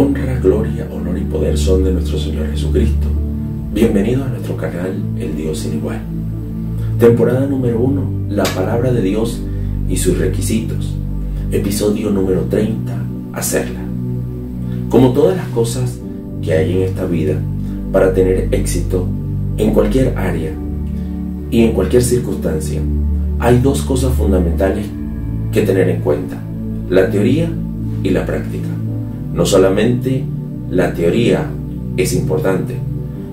Honra, gloria, honor y poder son de nuestro Señor Jesucristo. Bienvenidos a nuestro canal El Dios sin igual. Temporada número 1, la palabra de Dios y sus requisitos. Episodio número 30, hacerla. Como todas las cosas que hay en esta vida, para tener éxito en cualquier área y en cualquier circunstancia, hay dos cosas fundamentales que tener en cuenta: la teoría y la práctica. No solamente la teoría es importante,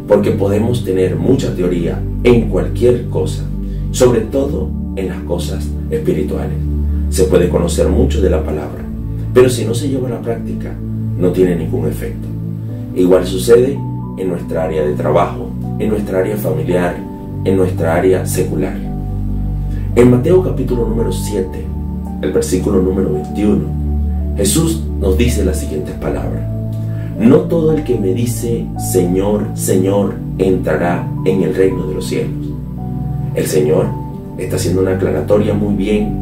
porque podemos tener mucha teoría en cualquier cosa, sobre todo en las cosas espirituales. Se puede conocer mucho de la palabra, pero si no se lleva a la práctica, no tiene ningún efecto. Igual sucede en nuestra área de trabajo, en nuestra área familiar, en nuestra área secular. En Mateo capítulo número 7, el versículo número 21, Jesús nos dice las siguientes palabras: no todo el que me dice Señor, Señor, entrará en el reino de los cielos. El Señor está haciendo una aclaratoria muy bien,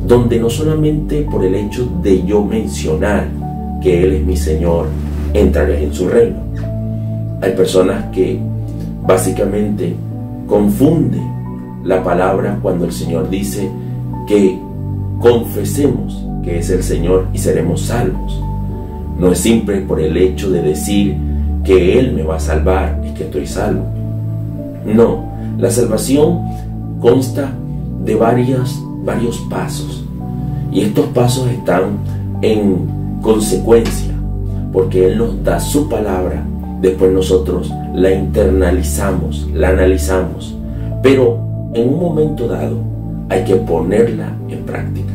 donde no solamente por el hecho de yo mencionar que Él es mi Señor, entraré en su reino. Hay personas que básicamente confunden la palabra cuando el Señor dice que confesemos que es el Señor y seremos salvos. No es simple por el hecho de decir que Él me va a salvar y que estoy salvo. No, la salvación consta de varios pasos, y estos pasos están en consecuencia, porque Él nos da su palabra, después nosotros la internalizamos, la analizamos, pero en un momento dado hay que ponerla en práctica.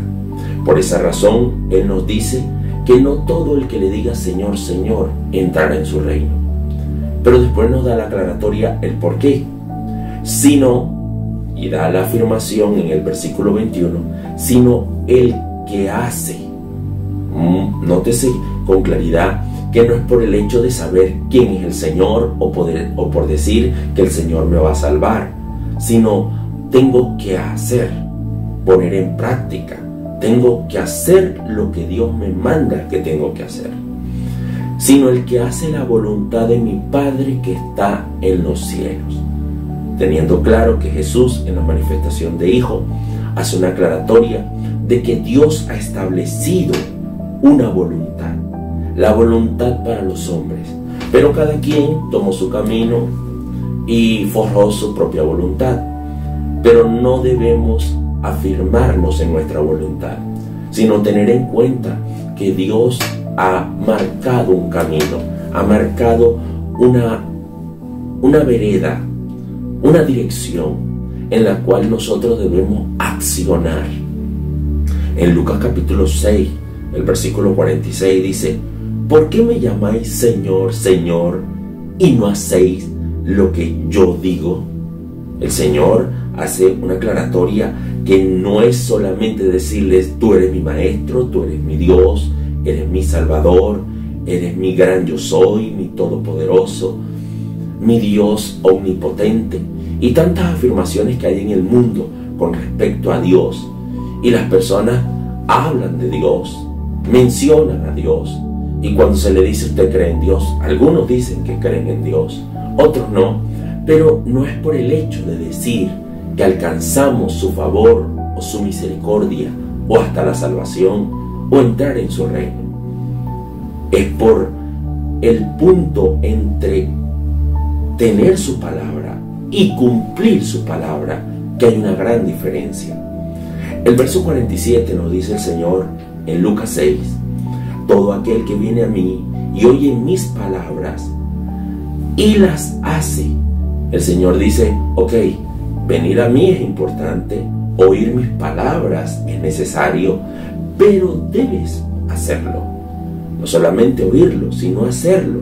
Por esa razón Él nos dice que no todo el que le diga Señor, Señor, entrará en su reino. Pero después nos da la aclaratoria el por qué. Sino, y da la afirmación en el versículo 21, sino el que hace. Nótese con claridad que no es por el hecho de saber quién es el Señor o por decir que el Señor me va a salvar, sino tengo que hacer, poner en práctica. Tengo que hacer lo que Dios me manda que tengo que hacer. Sino el que hace la voluntad de mi Padre que está en los cielos. Teniendo claro que Jesús, en la manifestación de Hijo, hace una aclaratoria de que Dios ha establecido una voluntad, la voluntad para los hombres, pero cada quien tomó su camino y forjó su propia voluntad. Pero no debemos afirmarnos en nuestra voluntad, sino tener en cuenta que Dios ha marcado un camino, ha marcado una vereda, una dirección en la cual nosotros debemos accionar. En Lucas capítulo 6, el versículo 46 dice: ¿por qué me llamáis Señor, Señor, y no hacéis lo que yo digo? El Señor hace una aclaratoria que no es solamente decirles tú eres mi maestro, tú eres mi Dios, eres mi Salvador, eres mi gran yo soy, mi todopoderoso, mi Dios omnipotente, y tantas afirmaciones que hay en el mundo con respecto a Dios. Y las personas hablan de Dios, mencionan a Dios, y cuando se le dice usted cree en Dios, algunos dicen que creen en Dios, otros no, pero no es por el hecho de decir que alcanzamos su favor o su misericordia o hasta la salvación o entrar en su reino. Es por el punto entre tener su palabra y cumplir su palabra que hay una gran diferencia. El verso 47 nos dice el Señor en Lucas 6: todo aquel que viene a mí y oye mis palabras y las hace. El Señor dice: ok, venir a mí es importante, oír mis palabras es necesario, pero debes hacerlo. No solamente oírlo, sino hacerlo.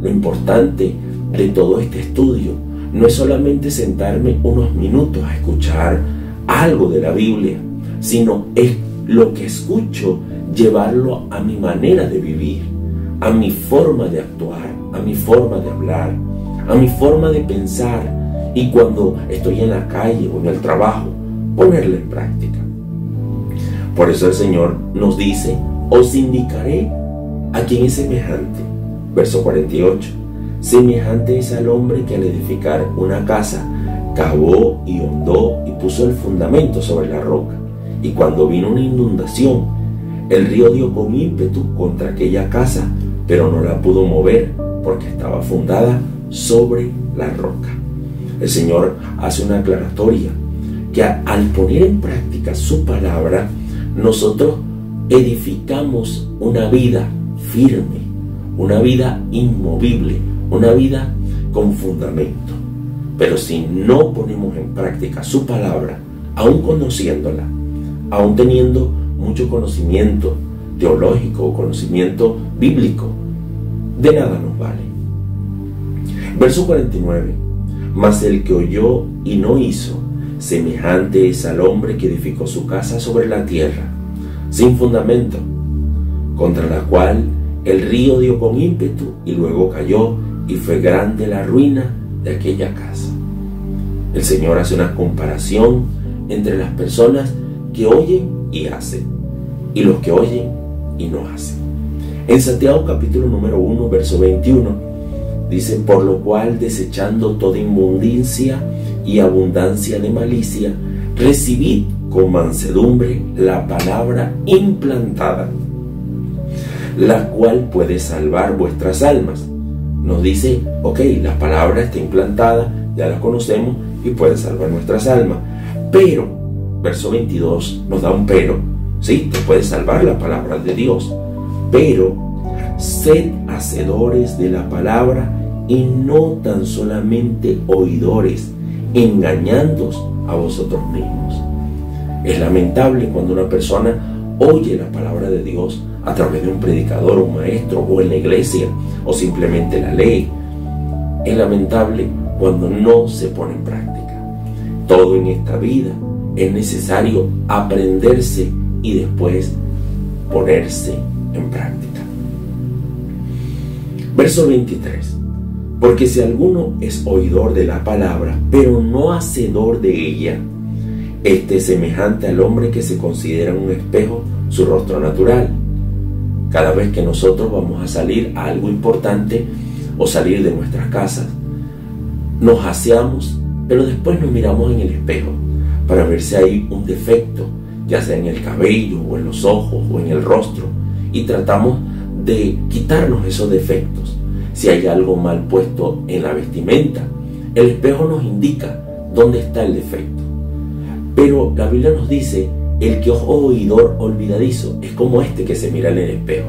Lo importante de todo este estudio no es solamente sentarme unos minutos a escuchar algo de la Biblia, sino es lo que escucho, llevarlo a mi manera de vivir, a mi forma de actuar, a mi forma de hablar, a mi forma de pensar, y cuando estoy en la calle o en el trabajo, ponerla en práctica. Por eso el Señor nos dice: os indicaré ¿A quién es semejante? Verso 48. Semejante es al hombre que al edificar una casa, cavó y hondó y puso el fundamento sobre la roca. Y cuando vino una inundación, el río dio con ímpetu contra aquella casa, pero no la pudo mover porque estaba fundada sobre la roca. El Señor hace una aclaratoria que al poner en práctica su palabra, nosotros edificamos una vida firme, una vida inmovible, una vida con fundamento. Pero si no ponemos en práctica su palabra, aún conociéndola, aún teniendo mucho conocimiento teológico o conocimiento bíblico, de nada nos vale. Verso 49. Mas el que oyó y no hizo, semejante es al hombre que edificó su casa sobre la tierra, sin fundamento, contra la cual el río dio con ímpetu y luego cayó, y fue grande la ruina de aquella casa. El Señor hace una comparación entre las personas que oyen y hacen, y los que oyen y no hacen. En Santiago capítulo número 1, verso 21, dice: por lo cual, desechando toda inmundicia y abundancia de malicia, recibid con mansedumbre la palabra implantada, la cual puede salvar vuestras almas. Nos dice, ok, la palabra está implantada, ya la conocemos y puede salvar nuestras almas. Pero, verso 22 nos da un pero. Sí, te puede salvar la palabra de Dios, pero sed hacedores de la palabra y no tan solamente oidores, engañándoos a vosotros mismos. Es lamentable cuando una persona oye la palabra de Dios a través de un predicador, un maestro, o en la iglesia, o simplemente la lee. Es lamentable cuando no se pone en práctica. Todo en esta vida es necesario aprenderse y después ponerse en práctica. Verso 23. Porque si alguno es oidor de la palabra, pero no hacedor de ella, este es semejante al hombre que se considera en un espejo su rostro natural. Cada vez que nosotros vamos a salir a algo importante o salir de nuestras casas, nos aseamos, pero después nos miramos en el espejo para ver si hay un defecto, ya sea en el cabello o en los ojos o en el rostro, y tratamos de quitarnos esos defectos. Si hay algo mal puesto en la vestimenta, el espejo nos indica dónde está el defecto. Pero la Biblia nos dice: el que es oidor olvidadizo es como este que se mira en el espejo.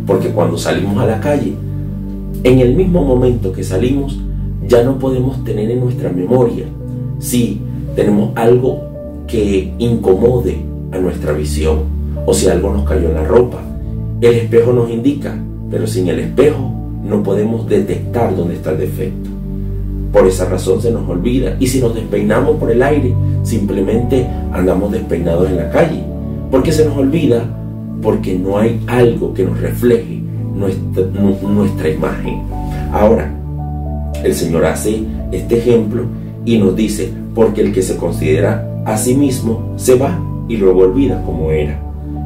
Porque cuando salimos a la calle, en el mismo momento que salimos, ya no podemos tener en nuestra memoria si tenemos algo que incomode a nuestra visión, o si algo nos cayó en la ropa. El espejo nos indica, pero sin el espejo no podemos detectar dónde está el defecto. Por esa razón se nos olvida, y si nos despeinamos por el aire, simplemente andamos despeinados en la calle, porque se nos olvida, porque no hay algo que nos refleje nuestra imagen. Ahora, el Señor hace este ejemplo y nos dice: porque el que se considera a sí mismo se va y luego olvida cómo era.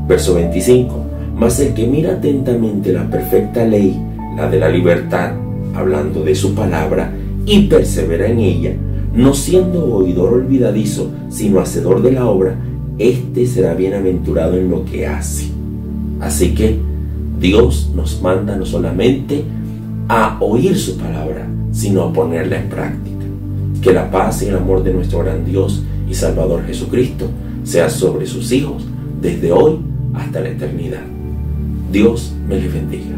Verso 25. Mas el que mira atentamente la perfecta ley, la de la libertad, hablando de su palabra, y persevera en ella, no siendo oidor olvidadizo, sino hacedor de la obra, este será bienaventurado en lo que hace. Así que Dios nos manda no solamente a oír su palabra, sino a ponerla en práctica. Que la paz y el amor de nuestro gran Dios y Salvador Jesucristo sea sobre sus hijos desde hoy hasta la eternidad. Dios me les bendiga.